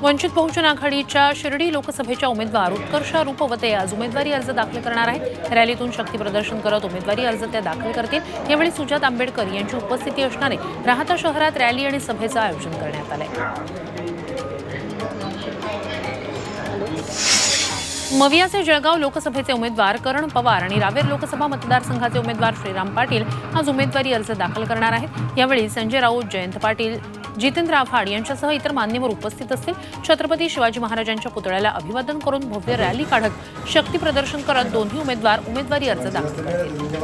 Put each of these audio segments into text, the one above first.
वंचित बहुजन आघाडीच्या शिर्डी लोकसभेच्या उमेदवार उत्कर्षा रूपवते आज उमेदवारी अर्ज दाखल करणार आहेत। रॅलीतून शक्ती प्रदर्शन करत उमेदवारी अर्ज त्या दाखल करतील। यावेळी सुजात आंबेडकर यांची उपस्थिती असणार आहे। राहता शहरात रॅली आणि सभेचं आयोजन करण्यात आलंय। मवियाचे जळगाव लोकसभेचे उमेदवार करण पवार आणि रावेर लोकसभा मतदारसंघाचे उमेदवार श्रीराम पाटील आज उमेदवारी अर्ज दाखल करणार आहेत। यावेळी संजय राऊत, जयंत पाटील, जितेंद्र आव्हाड यांच्यासह इतर मान्यवर उपस्थित असतील। छत्रपती शिवाजी महाराजांच्या पुतळ्याला अभिवादन करून भव्य रॅली काढत शक्ती प्रदर्शन करत दोन्ही उमेदवार उमेदवारी अर्ज दाखल करतील।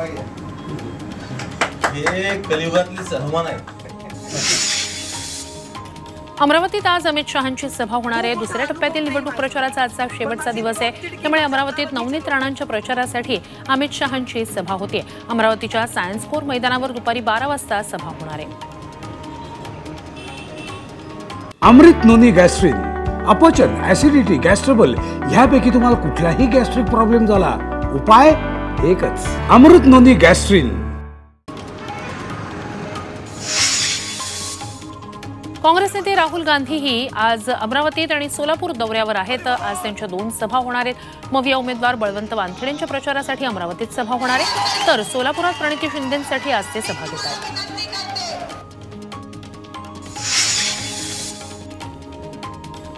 अमरावतीत आज अमित शहांची सभा होणार आहे। दुसऱ्या टप्प्यातील निवडणूक प्रचाराचा आजचा शेवटचा दिवस आहे। त्यामुळे अमरावतीत नवनीत राणांच्या प्रचारासाठी अमित शहांची सभा होते। अमरावतीच्या सायन्स फोर मैदानावर दुपारी 12 वाजता सभा होणार आहे। अमृत नोनी गॅस्ट्रिन, अपचन, ऍसिडिटी, गॅस्ट्रबल ह्यापैकी तुम्हाला कुठलाही गॅस्ट्रिक प्रॉब्लेम झाला, उपाय एकच, अमृत नोनी गॅस्ट्रिन। काँग्रेस नेते राहुल गांधीही आज अमरावतीत आणि सोलापूर दौऱ्यावर आहेत। आज त्यांच्या 2 सभा होणार आहेत। मविया उमेदवार बळवंत वानखेडेंच्या प्रचारासाठी अमरावतीत सभा होणार आहे, तर सोलापुरात प्रणिती शिंदेंसाठी आज ते सभा घेत आहेत।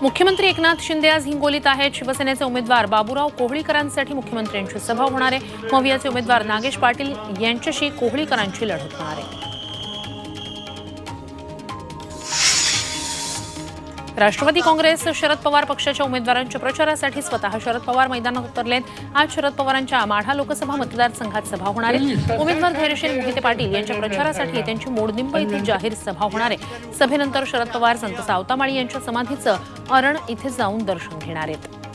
मुख्यमंत्री एकनाथ शिंदे आज हिंगोलीत आहेत। शिवसेनेचे उमेदवार बाबूराव कोहळीकरांसाठी मुख्यमंत्र्यांची सभा होणार आहे। मवियाचे उमेदवार नागेश पाटील यांच्याशी कोहळीकरांची लढत होणार आहे। राष्ट्रवादी काँग्रेस शरद पवार पक्षाच्या उमेदवारांच्या प्रचारासाठी स्वतः शरद पवार मैदानात उतरलेत। आज शरद पवारांच्या माढा लोकसभा मतदारसंघात सभा होणार आहे। उमेदवार धैर्यशील मोहिते पाटील यांच्या प्रचारासाठी त्यांची मोडनिंब इथे जाहीर सभा होणार आहे। सभेनंतर शरद पवार संत सावतामाळी यांच्या समाधीचं अरण इथे जाऊन दर्शन घेणार आहेत।